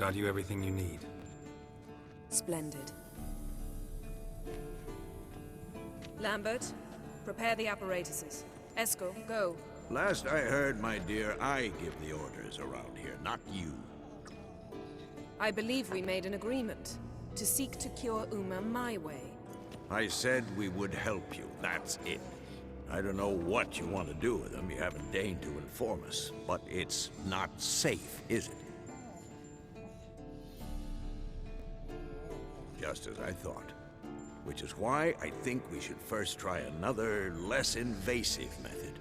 Got you everything you need. Splendid. Lambert, prepare the apparatuses. Eskel, go. Last I heard, my dear, I give the orders around here, not you. I believe we made an agreement to seek to cure Uma my way. I said we would help you, that's it. I don't know what you want to do with them, you haven't deigned to inform us. But it's not safe, is it? Just as I thought. Which is why I think we should first try another, less invasive method.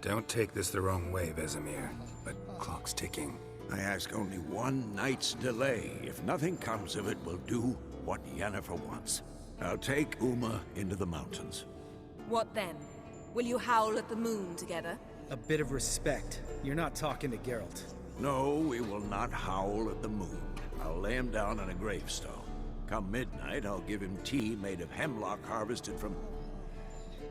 Don't take this the wrong way, Vazemir, but clock's ticking. I ask only one night's delay. If nothing comes of it, we'll do what Yennefer wants. I'll take Uma into the mountains. What then? Will you howl at the moon together? A bit of respect. You're not talking to Geralt. No, we will not howl at the moon. I'll lay him down on a gravestone. Come midnight, I'll give him tea made of hemlock harvested from...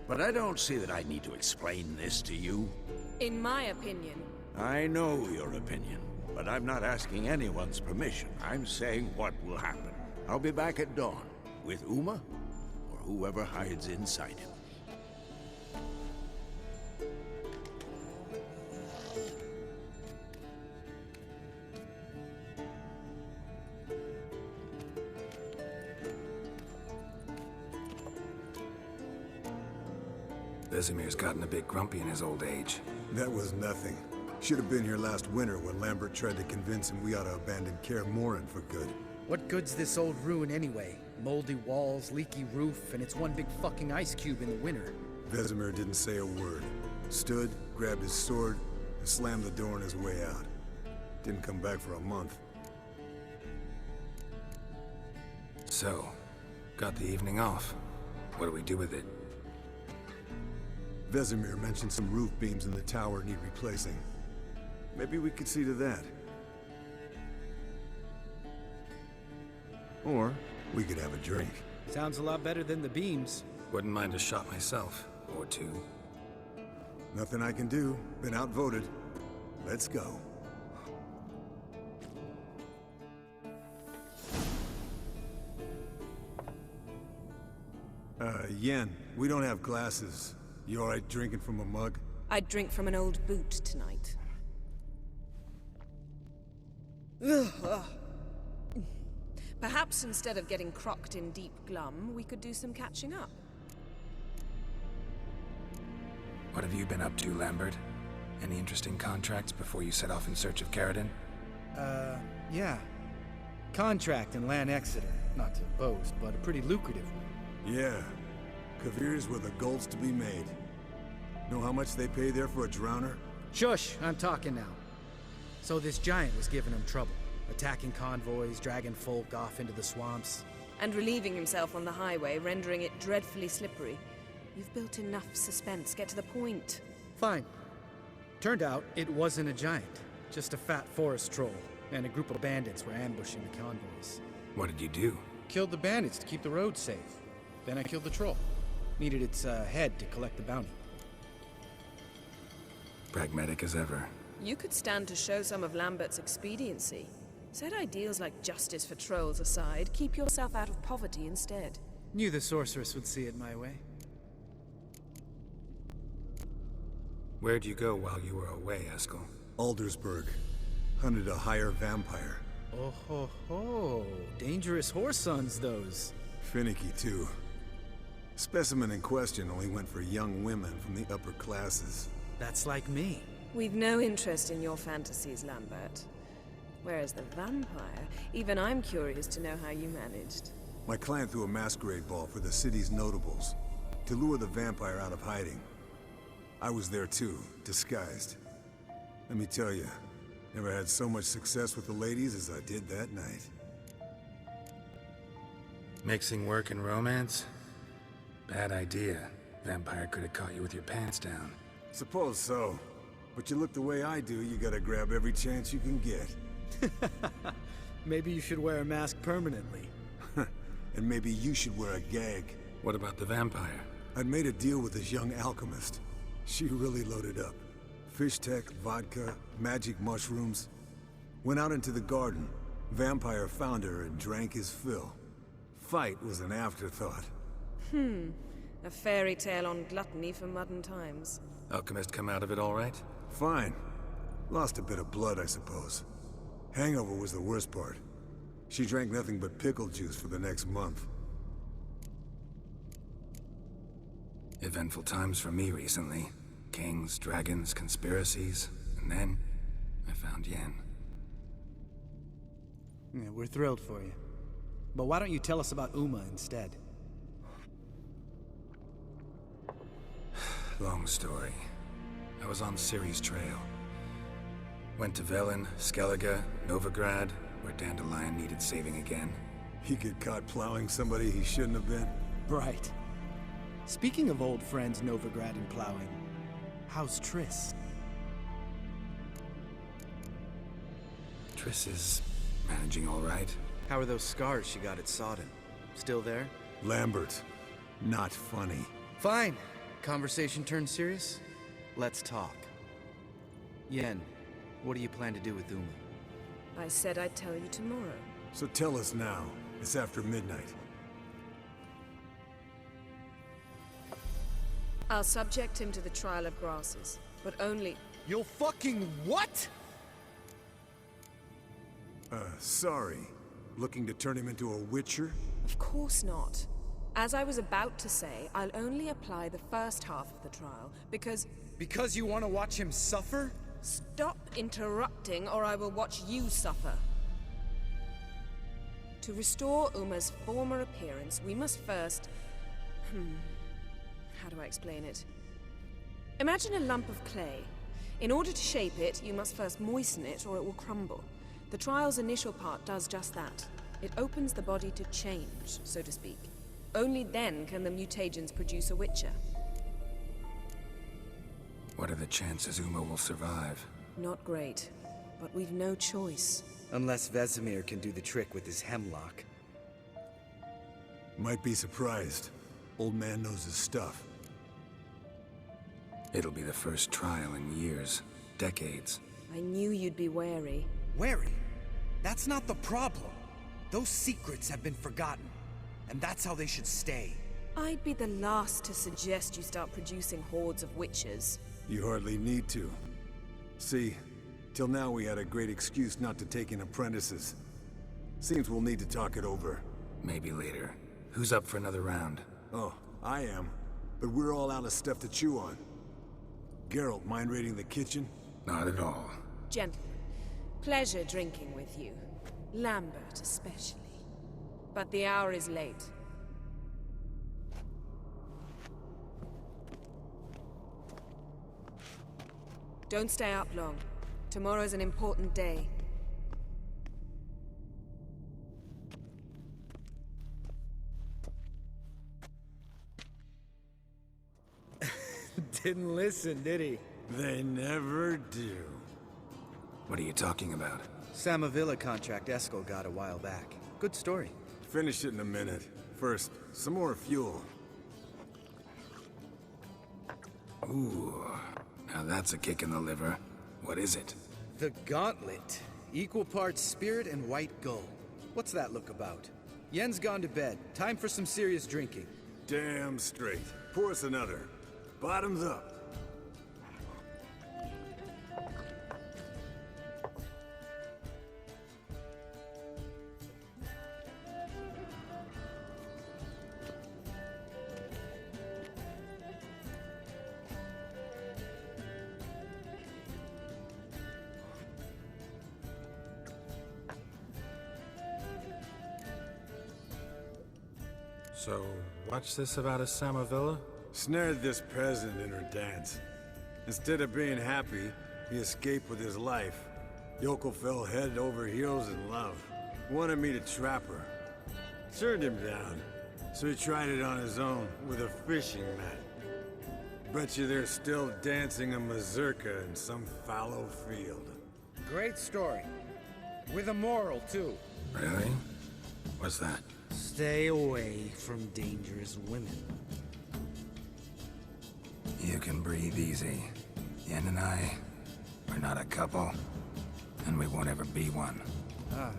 But I don't see that I need to explain this to you. In my opinion... I know your opinion, but I'm not asking anyone's permission. I'm saying what will happen. I'll be back at dawn, with Uma, or whoever hides inside him. Vazemir's gotten a bit grumpy in his old age. That was nothing. Should have been here last winter when Lambert tried to convince him we ought to abandon Kaer Morhen for good. What good's this old ruin anyway? Moldy walls, leaky roof, and it's one big fucking ice cube in the winter. Vazemir didn't say a word. Stood, grabbed his sword, and slammed the door on his way out. Didn't come back for a month. So, got the evening off. What do we do with it? Vazemir mentioned some roof beams in the tower need replacing. Maybe we could see to that. Or we could have a drink. Sounds a lot better than the beams. Wouldn't mind a shot myself, or two. Nothing I can do. Been outvoted. Let's go. Yen, we don't have glasses. You alright drinking from a mug? I'd drink from an old boot tonight. Perhaps instead of getting crocked in deep glum, we could do some catching up. What have you been up to, Lambert? Any interesting contracts before you set off in search of Karadin? Yeah. Contract in Lan Exeter. Not to boast, but a pretty lucrative one. Yeah. Kavir's where the gold's to be made. Know how much they pay there for a drowner? Shush, I'm talking now. So this giant was giving him trouble. Attacking convoys, dragging folk off into the swamps. And relieving himself on the highway, rendering it dreadfully slippery. You've built enough suspense. Get to the point. Fine. Turned out it wasn't a giant. Just a fat forest troll. And a group of bandits were ambushing the convoys. What did you do? Killed the bandits to keep the road safe. Then I killed the troll. Needed its head to collect the bounty. Pragmatic as ever. You could stand to show some of Lambert's expediency. Set ideals like justice for trolls aside, keep yourself out of poverty instead. Knew the sorceress would see it my way. Where'd you go while you were away, Eskel? Aldersburg. Hunted a higher vampire. Oh ho ho. Dangerous horse sons, those. Finicky, too. Specimen in question only went for young women from the upper classes. That's like me. We've no interest in your fantasies, Lambert. Whereas the vampire, even I'm curious to know how you managed. My client threw a masquerade ball for the city's notables, to lure the vampire out of hiding. I was there too, disguised. Let me tell you, never had so much success with the ladies as I did that night. Mixing work and romance? Bad idea. Vampire could have caught you with your pants down. Suppose so. But you look the way I do, you gotta grab every chance you can get. Maybe you should wear a mask permanently. And maybe you should wear a gag. What about the vampire? I'd made a deal with this young alchemist. She really loaded up. Fish tech, vodka, magic mushrooms. Went out into the garden. Vampire found her and drank his fill. Fight was an afterthought. A fairy tale on gluttony for modern times. Alchemist come out of it all right? Fine. Lost a bit of blood, I suppose. Hangover was the worst part. She drank nothing but pickle juice for the next month. Eventful times for me recently. Kings, dragons, conspiracies, and then I found Yen. Yeah, we're thrilled for you. But why don't you tell us about Uma instead? Long story. I was on Ciri's trail. Went to Velen, Skellige, Novigrad, where Dandelion needed saving again. He get caught plowing somebody he shouldn't have been. Right. Speaking of old friends Novigrad and plowing, how's Triss? Triss is managing all right. How are those scars she got at Sodden? Still there? Lambert. Not funny. Fine. Conversation turned serious? Let's talk. Yen, what do you plan to do with Uma? I said I'd tell you tomorrow. So tell us now. It's after midnight. I'll subject him to the trial of grasses, but only... You'll fucking what? Sorry. Looking to turn him into a witcher? Of course not. As I was about to say, I'll only apply the first half of the trial, because... Because you want to watch him suffer? Stop interrupting, or I will watch you suffer. To restore Uma's former appearance, we must first... How do I explain it? Imagine a lump of clay. In order to shape it, you must first moisten it, or it will crumble. The trial's initial part does just that. It opens the body to change, so to speak. Only then can the mutagens produce a witcher. What are the chances Uma will survive? Not great, but we've no choice. Unless Vazemir can do the trick with his hemlock. Might be surprised. Old man knows his stuff. It'll be the first trial in years, decades. I knew you'd be wary. Wary? That's not the problem. Those secrets have been forgotten, and that's how they should stay. I'd be the last to suggest you start producing hordes of witches. You hardly need to. See, till now we had a great excuse not to take in apprentices. Seems we'll need to talk it over. Maybe later. Who's up for another round? Oh, I am. But we're all out of stuff to chew on. Geralt, mind raiding the kitchen? Not at all. Gentlemen, pleasure drinking with you. Lambert especially. But the hour is late. Don't stay up long. Tomorrow's an important day. Didn't listen, did he? They never do. What are you talking about? Samovila contract Eskel got a while back. Good story. Finish it in a minute. First, some more fuel. Ooh, now that's a kick in the liver. What is it? The Gauntlet. Equal parts spirit and white gull. What's that look about? Yen's gone to bed. Time for some serious drinking. Damn straight. Pour us another. Bottoms up. So, what's this about a Samovila? Snared this peasant in her dance. Instead of being happy, he escaped with his life. Yokel fell head over heels in love. Wanted me to trap her. Turned him down, so he tried it on his own with a fishing mat. Bet you they're still dancing a mazurka in some fallow field. Great story. With a moral, too. Really? What's that? Stay away from dangerous women. You can breathe easy. Yen and I, We're not a couple, and we won't ever be one. Ah.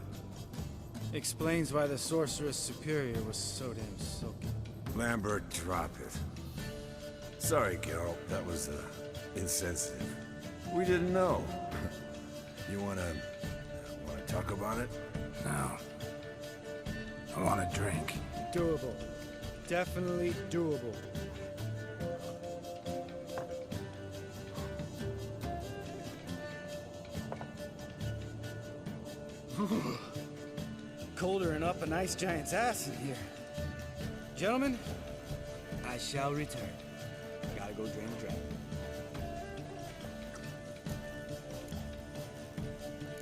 Explains why the Sorceress Superior was so damn silky. Lambert, drop it. Sorry, Geralt, that was, insensitive. We didn't know. You wanna talk about it? No. I want a drink. Doable. Definitely doable. Colder and up a nice giant's ass in here. Gentlemen, I shall return. Gotta go drain the dragon.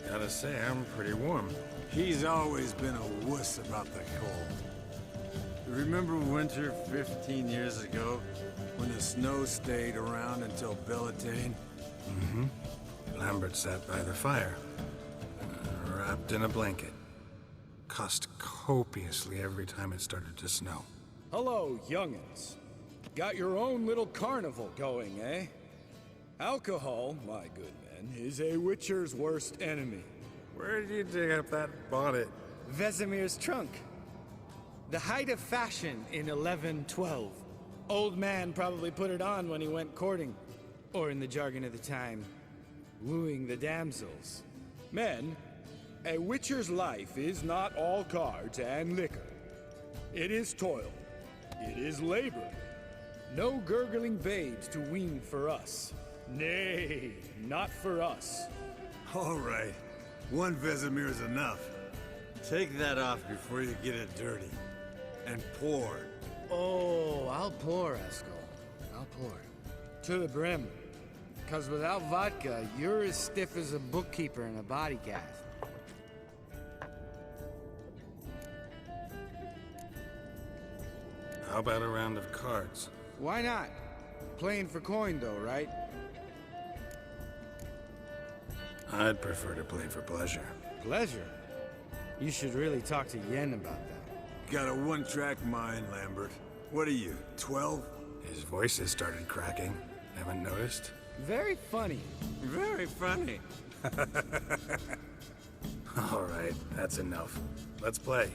Gotta say, I'm pretty warm. He's always been a wuss about the cold. Remember winter 15 years ago, when the snow stayed around until Bellatane? Mm-hmm. Lambert sat by the fire, wrapped in a blanket. Cussed copiously every time it started to snow. Hello, young'uns. Got your own little carnival going, eh? Alcohol, my good men, is a witcher's worst enemy. Where did you dig up that bonnet? Vazemir's trunk. The height of fashion in 1112. Old man probably put it on when he went courting. Or in the jargon of the time, wooing the damsels. Men, a witcher's life is not all cards and liquor. It is toil. It is labor. No gurgling babes to wean for us. Nay, not for us. All right. One Vesemir is enough. Take that off before you get it dirty. And pour. Oh, I'll pour, Eskel. I'll pour. To the brim. Because without vodka, you're as stiff as a bookkeeper in a body cast. How about a round of cards? Why not? Playing for coin, though, right? I'd prefer to play for pleasure. Pleasure? You should really talk to Yen about that. Got a one-track mind, Lambert. What are you, 12? His voice has started cracking. Haven't noticed? Very funny. Very funny. All right, that's enough. Let's play.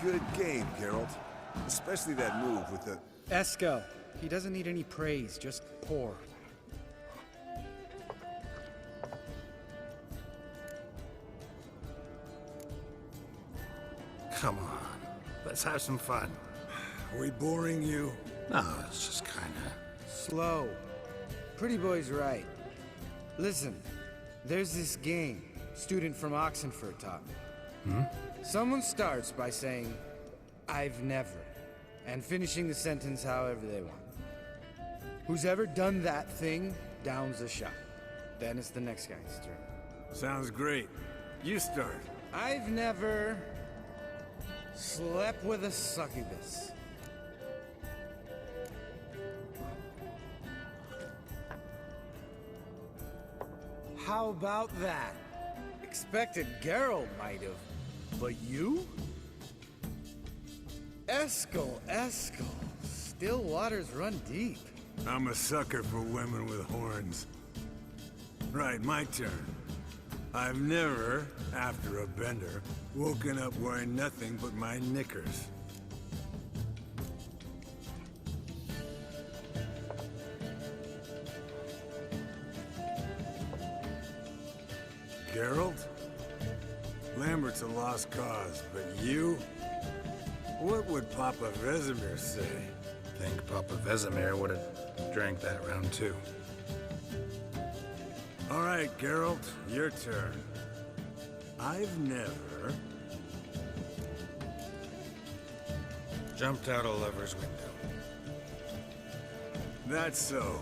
good game, Geralt. Especially that move with the... Eskel. He doesn't need any praise, just pour. Come on, let's have some fun. Are we boring you? No, it's just kinda... Slow. Pretty boy's right. Listen, there's this game student from Oxenford taught me. Someone starts by saying, I've never, and finishing the sentence however they want. Who's ever done that thing downs a shot. Then it's the next guy's turn. Sounds great. You start. I've never slept with a succubus. How about that? Expected Geralt might have, but you? Eskel. Still waters run deep. I'm a sucker for women with horns. Right, my turn. I've never, after a bender, woken up wearing nothing but my knickers. Geralt? Lambert's a lost cause, but you? What would Papa Vazemir say? Think Papa Vazemir would have drank that round too. All right, Geralt, your turn. I've never... Jumped out a lover's window. That's so.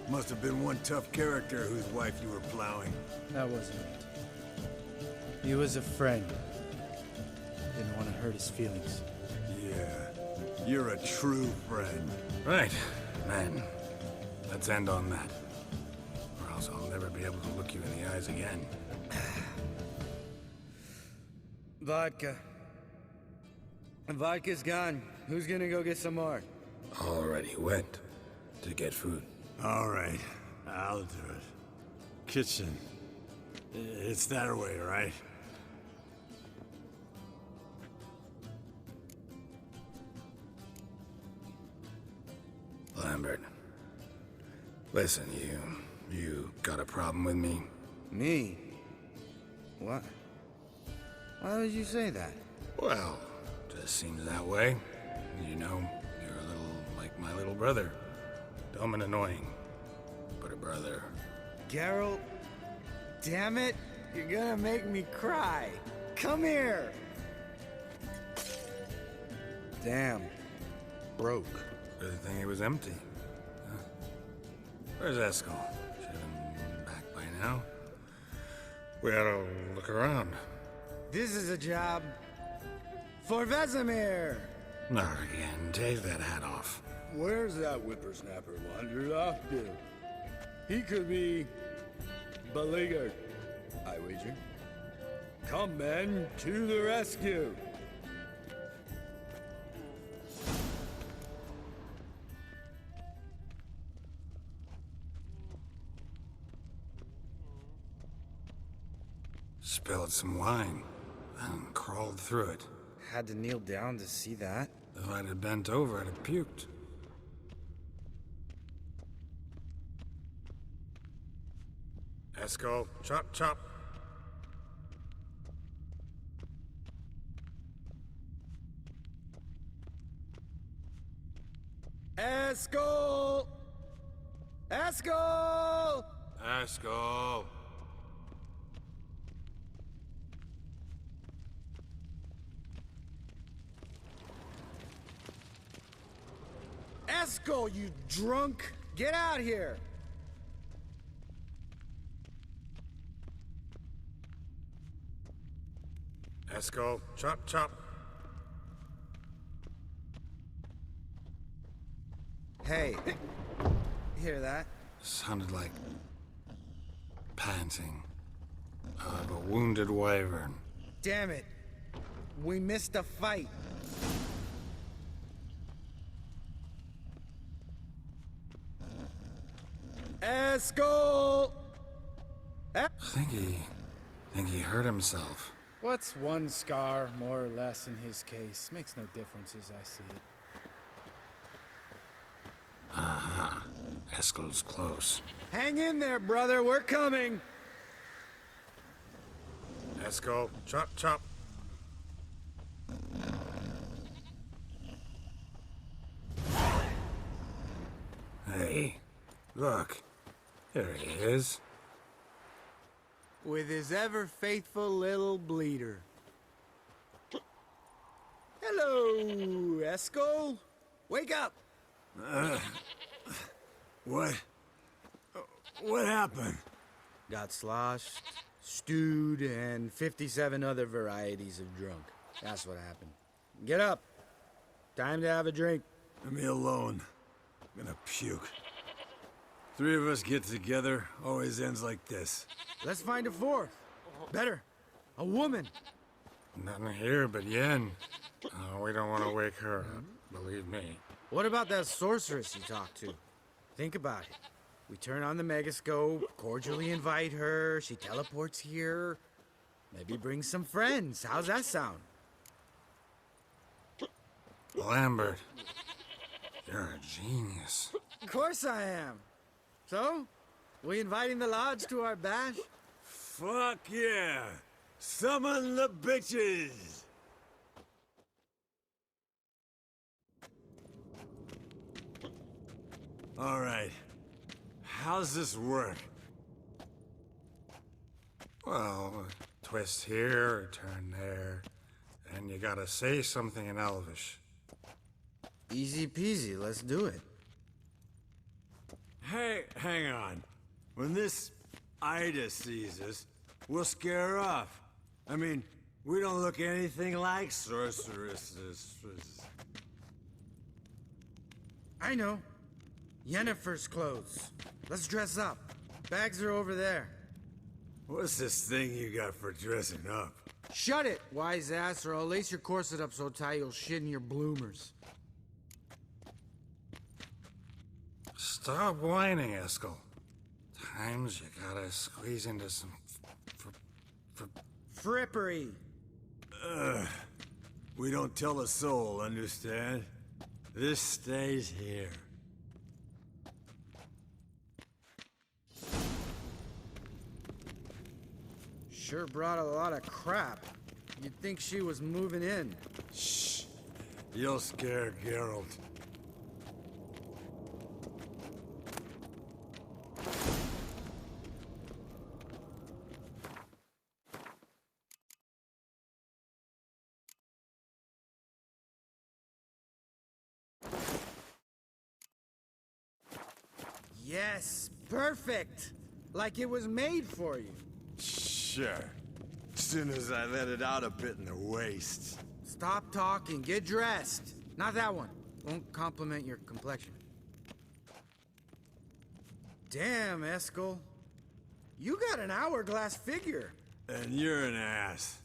Must have been one tough character whose wife you were plowing. That wasn't me. He was a friend. Didn't want to hurt his feelings. Yeah, you're a true friend. Right, man. Let's end on that. Or else I'll never be able to look you in the eyes again. Vodka. Vodka's gone. Who's gonna go get some more? Already went to get food. All right, I'll do it. Kitchen. It's that way, right? Lambert. Listen, you got a problem with me? Me? What? Why would you say that? Well, just seems that way. You know, you're a little like my little brother. Dumb and annoying, but a brother. Geralt, damn it, you're gonna make me cry. Come here. Damn, broke. Good thing it was empty. Huh? Where's Eskel? Should have been back by now. We ought to look around. This is a job for Vazemir. Not again. Take that hat off. Where's that whippersnapper wandered off to? He could be beleaguered, I wager. Come, men, to the rescue! Spilled some wine and crawled through it. Had to kneel down to see that. If I'd have bent over, I'd have puked. Eskel, chop, chop. Eskel! Eskel! Eskel. Eskel, you drunk! Get out here! Eskel, chop, chop. Hey, hear that? Sounded like panting of a wounded wyvern. Damn it. We missed a fight. Eskel! I think he hurt himself. What's one scar, more or less, in his case? Makes no difference as I see it. Aha. Eskel's close. Hang in there, brother. We're coming. Eskel, chop, chop. Hey, look. There he is. With his ever-faithful little bleeder. Hello, Eskel. Wake up. What? What happened? Got sloshed, stewed, and 57 other varieties of drunk. That's what happened. Get up. Time to have a drink. Leave me alone. I'm gonna puke. Three of us get together, always ends like this. Let's find a fourth. Better. A woman. Nothing here but Yen. We don't want to wake her up, believe me. What about that sorceress you talked to? Think about it. We turn on the Megaskop, cordially invite her, she teleports here. Maybe bring some friends. How's that sound? Lambert, you're a genius. Of course I am. So, we inviting the lodge to our bash? Fuck yeah! Summon the bitches! All right. How's this work? Well, twist here, turn there, and you gotta say something in Elvish. Easy peasy, let's do it. Hey, hang on. When this Ida sees us, we'll scare her off. I mean, we don't look anything like sorceresses. I know. Yennefer's clothes. Let's dress up. Bags are over there. What's this thing you got for dressing up? Shut it, wise ass, or I'll lace your corset up so tight you'll shit in your bloomers. Stop whining, Eskel. Times you gotta squeeze into some Frippery. We don't tell a soul, understand? This stays here. Sure brought a lot of crap. You'd think she was moving in. Shh. You'll scare Geralt. Yes, perfect. Like it was made for you. Sure. As soon as I let it out a bit in the waist. Stop talking, get dressed. Not that one. Won't compliment your complexion. Damn, Eskel. You got an hourglass figure. And you're an ass.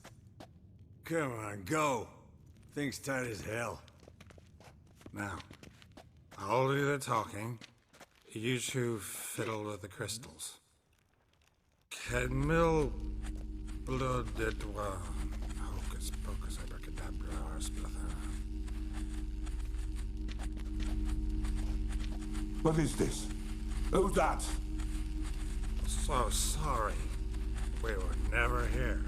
Come on, go. Thing's tight as hell. Now, I'll do the talking. You two fiddle with the crystals. Kedmil blood de doigt. Hocus pocus abracadabra splatha. What is this? Who's that? So sorry. We were never here.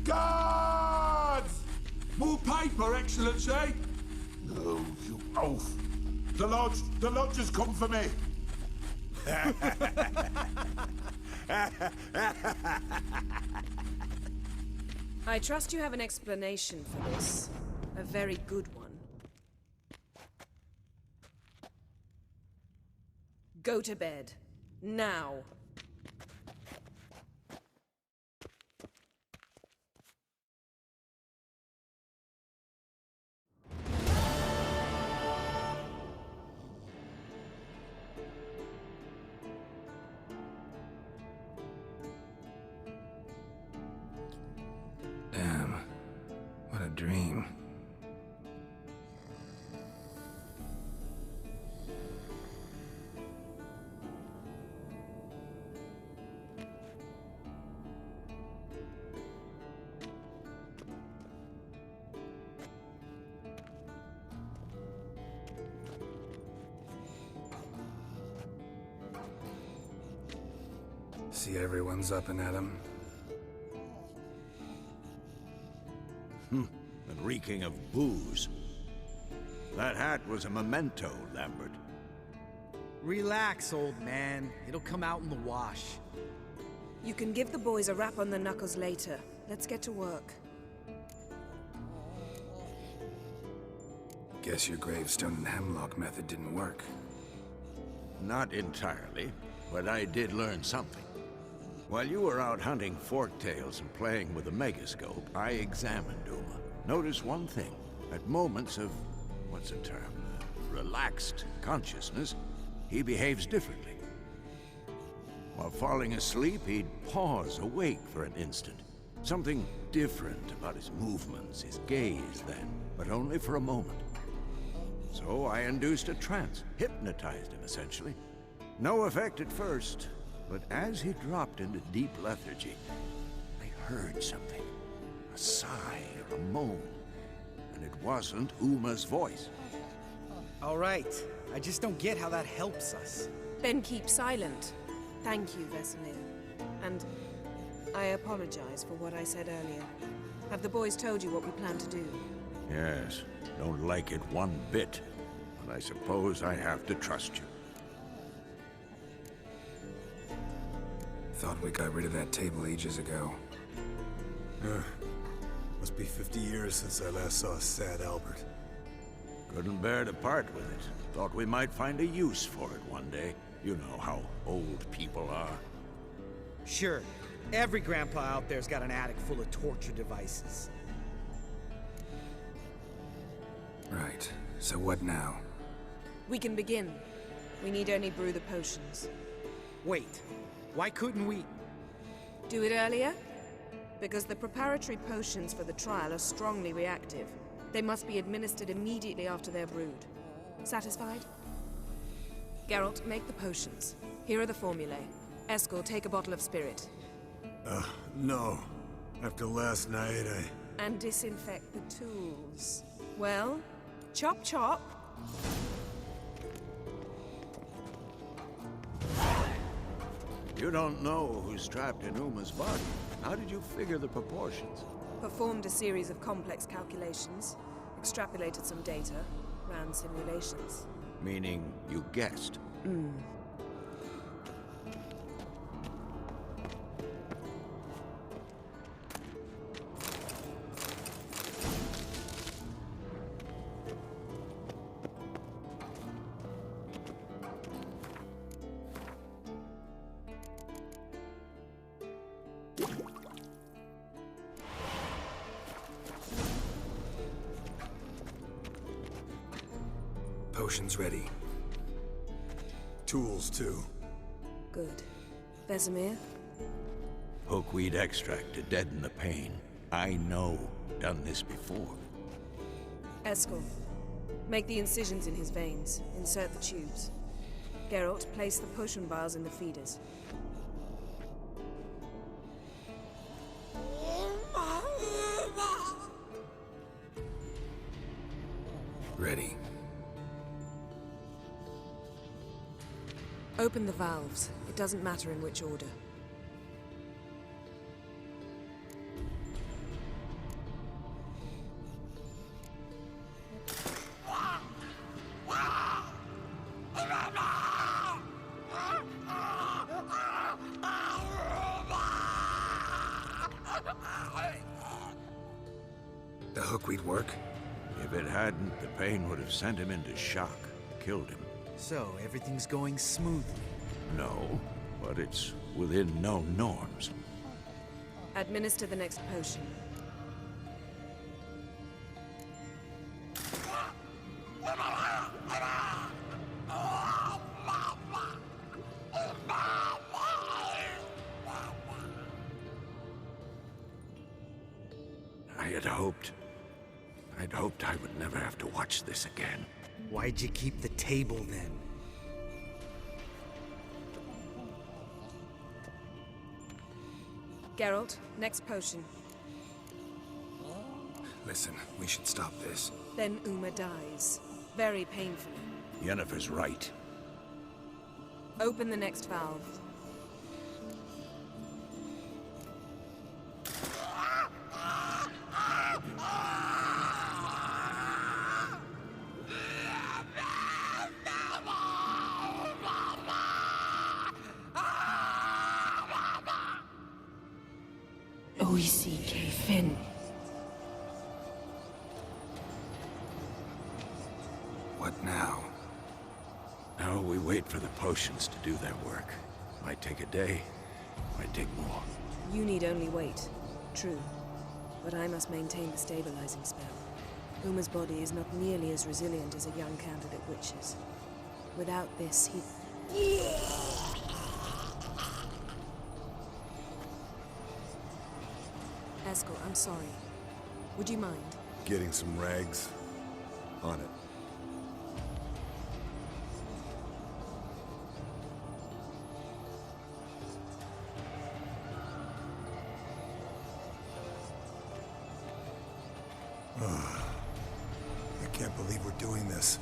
Guards! More paper, Excellency! No, you oaf. The lodge has come for me. I trust you have an explanation for this. A very good one. Go to bed. Now. Damn. What a dream. See everyone's up and at 'em. And reeking of booze. That hat was a memento, Lambert. Relax, old man. It'll come out in the wash. You can give the boys a rap on the knuckles later. Let's get to work. Guess your gravestone and hemlock method didn't work. Not entirely, but I did learn something. While you were out hunting forktails and playing with the Megaskop, I examined Uma. Notice one thing. At moments of, what's the term, relaxed consciousness, he behaves differently. While falling asleep, he'd pause awake for an instant. Something different about his movements, his gaze then, but only for a moment. So I induced a trance, hypnotized him essentially. No effect at first, but as he dropped into deep lethargy, I heard something. A sigh or a moan. And it wasn't Uma's voice. All right. I just don't get how that helps us. Then keep silent. Thank you, Vesemir. And I apologize for what I said earlier. Have the boys told you what we plan to do? Yes, don't like it one bit, but I suppose I have to trust you. Thought we got rid of that table ages ago. Must be 50 years since I last saw a sad Albert. Couldn't bear to part with it. Thought we might find a use for it one day. You know how old people are. Sure. Every grandpa out there's got an attic full of torture devices. Right. So what now? We can begin. We need only brew the potions. Wait. Why couldn't we... Do it earlier? Because the preparatory potions for the trial are strongly reactive. They must be administered immediately after they're brewed. Satisfied? Geralt, make the potions. Here are the formulae. Eskel, take a bottle of spirit. No. After last night, And disinfect the tools. Well, chop chop. You don't know who's trapped in Uma's body. How did you figure the proportions? Performed a series of complex calculations. Extrapolated some data. Ran simulations. Meaning you guessed. Potions ready. tools too. Good. Vesemir? Hookweed extract to deaden the pain. I know. Done this before. Eskel, make the incisions in his veins. Insert the tubes. Geralt, place the potion vials in the feeders. Ready. Open the valves. It doesn't matter in which order. The hookweed work? If it hadn't, the pain would have sent him into shock, killed him. So, everything's going smoothly. No, but it's within known norms. Administer the next potion. I'd hoped I would never have to watch this again. Why'd you keep the table then? Geralt, next potion. Listen, we should stop this. Then Uma dies. Very painfully. Yennefer's right. Open the next valve. Gibisi Yok. What now? Now we wait for the potions to do their work. Might take a day, might take more. You need only wait. True. But I must maintain the stabilizing spell. Uma's body is not nearly as resilient as a young candidate witch's. Without this, he... Eskel, I'm sorry. Would you mind? Getting some rags? On it. I can't believe we're doing this.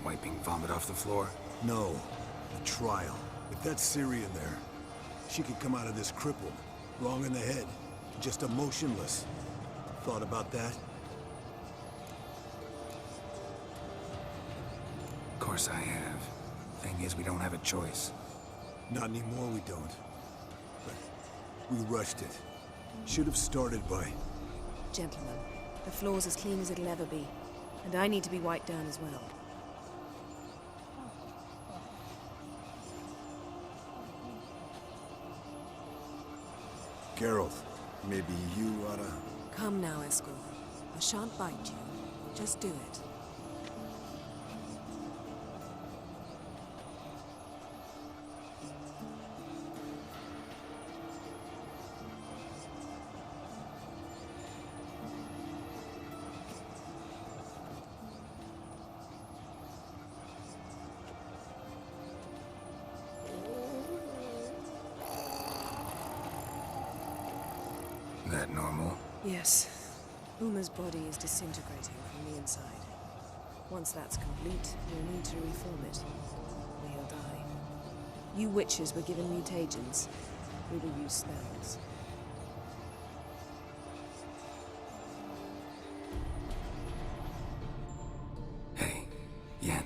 Wiping vomit off the floor? No, the trial. If that's Syrian there, she could come out of this crippled, wrong in the head, just emotionless. Thought about that? Of course I have. Thing is, we don't have a choice. Not anymore, we don't. But we rushed it. Should have started by... Gentlemen, the floor's as clean as it'll ever be. And I need to be wiped down as well. Geralt, maybe you oughta... Come now, Eskel. I shan't bite you. Just do it. That normal? Yes. Uma's body is disintegrating from the inside. Once that's complete, we'll need to reform it. Or he'll die. You witches were given mutagens. We will use spells. Hey, Yen,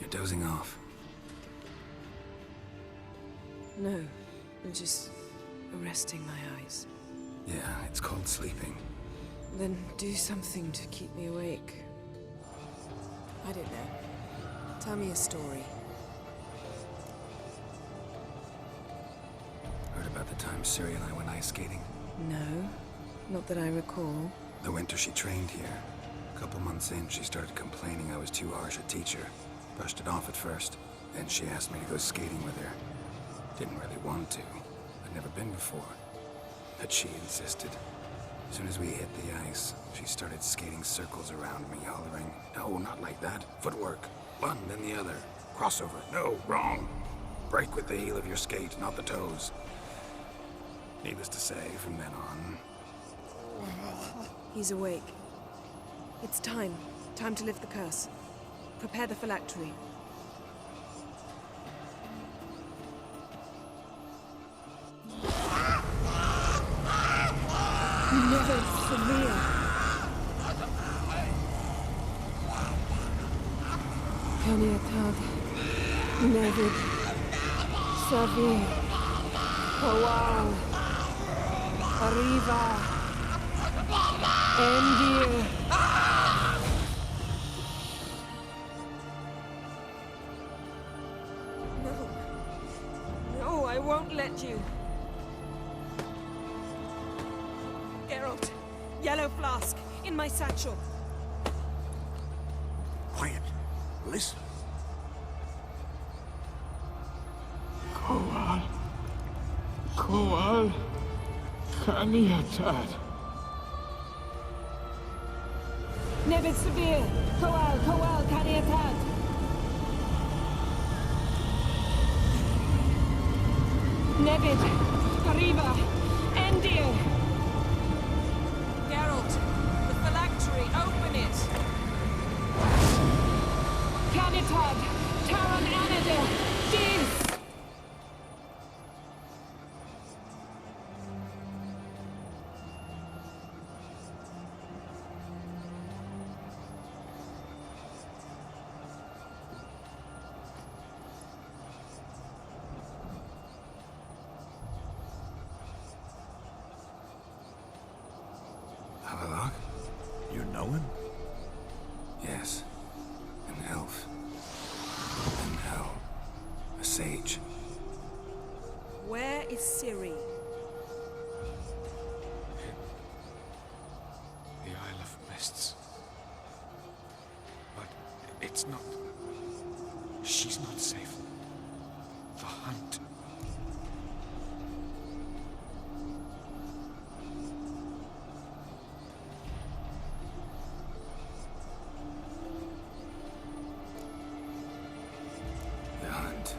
you're dozing off. No, I'm just resting my eyes. Yeah, it's called sleeping. Then do something to keep me awake. I don't know. Tell me a story. Heard about the time Ciri and I went ice skating? No, not that I recall. The winter she trained here. A couple months in, she started complaining I was too harsh a teacher. Brushed it off at first. Then she asked me to go skating with her. Didn't really want to. I'd never been before. But she insisted. As soon as we hit the ice, she started skating circles around me, hollering, "No, not like that. Footwork. One, then the other. Crossover. No, wrong. Break with the heel of your skate, not the toes." Needless to say, from then on... He's awake. It's time. Time to lift the curse. Prepare the phylactery. Never severe. Kaniatad. Nevid. Savi. Kowal. Arriva. Endir. No. No, I won't let you. Geralt, yellow flask, in my satchel. Quiet. Listen. Kowal. Kaniatad. Nevid severe. Kowal, Kaniatad. Nevid, Arriva, Endir. Geralt, the phylactery, open it. Canitad, Taron Anadil, Dis. Havelock? You know him? Yes. An elf. And hell. A sage. Where is Ciri? The Isle of Mists. But it's not... She's not safe. The hunt... The hunt.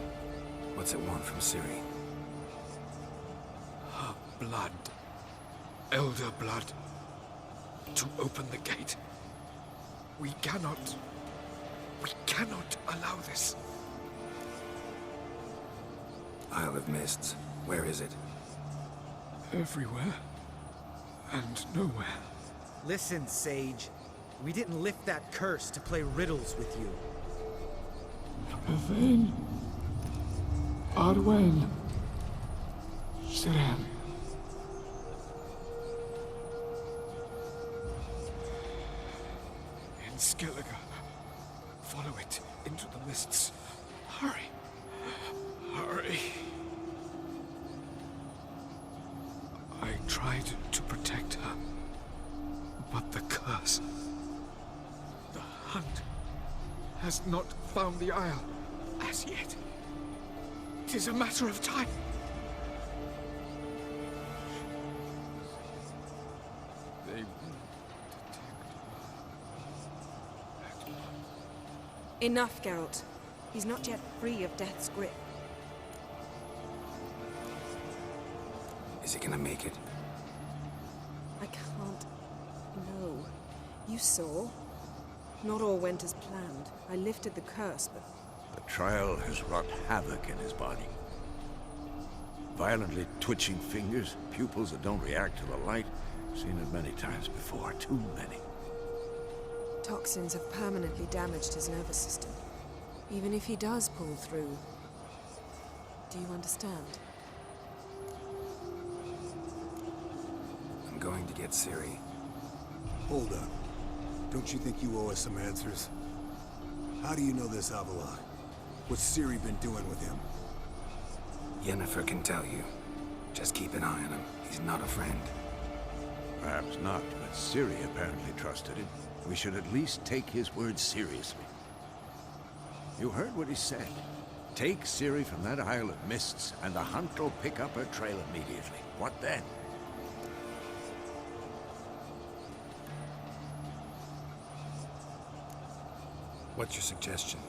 What's it want from Ciri? Her blood. Elder blood. To open the gate. We cannot allow this. Isle of Mists. Where is it? Everywhere. And nowhere. Listen, Sage. We didn't lift that curse to play riddles with you. Elaine. Arwen. Siren. In Skellige. Follow it into the mists. Hurry. Hurry. I tried to protect her. But the curse... The hunt has not found the Isle as yet. It is a matter of time. They will detect. Enough, Geralt. He's not yet free of death's grip. Is he gonna make it? I can't... No. You saw. Not all went as planned. I lifted the curse, but... The trial has wrought havoc in his body. Violently twitching fingers, pupils that don't react to the light. Seen it many times before, too many. Toxins have permanently damaged his nervous system. Even if he does pull through... Do you understand? I'm going to get Ciri. Hold up. Don't you think you owe us some answers? How do you know this Havelock? What's Ciri been doing with him? Yennefer can tell you. Just keep an eye on him. He's not a friend. Perhaps not, but Ciri apparently trusted him. We should at least take his words seriously. You heard what he said. Take Ciri from that Isle of Mists, and the hunt will pick up her trail immediately. What then? What's your suggestion?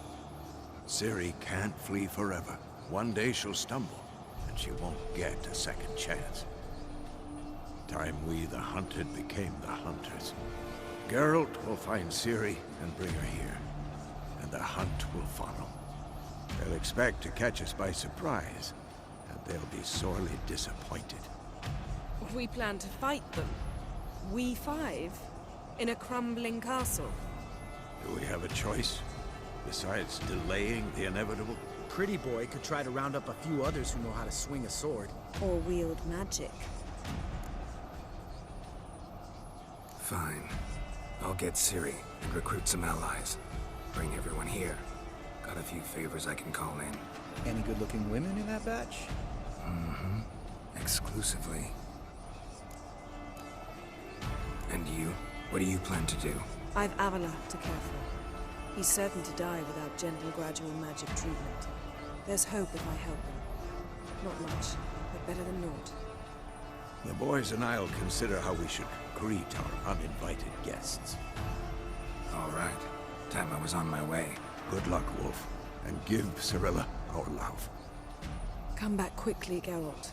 Ciri can't flee forever. One day she'll stumble, and she won't get a second chance. Time we, the hunted, became the hunters. Geralt will find Ciri and bring her here, and the hunt will follow. They'll expect to catch us by surprise, and they'll be sorely disappointed. We plan to fight them. We five? In a crumbling castle? Do we have a choice? Besides delaying the inevitable? Pretty Boy could try to round up a few others who know how to swing a sword. Or wield magic. Fine. I'll get Ciri and recruit some allies. Bring everyone here. Got a few favors I can call in. Any good-looking women in that batch? Mm-hmm. Exclusively. And you? What do you plan to do? I've Havelock to care for. He's certain to die without gentle, gradual magic treatment. There's hope if I help him. Not much, but better than naught. The boys and I'll consider how we should greet our uninvited guests. All right. Time I was on my way. Good luck, Wolf, and give Cirilla our love. Come back quickly, Geralt.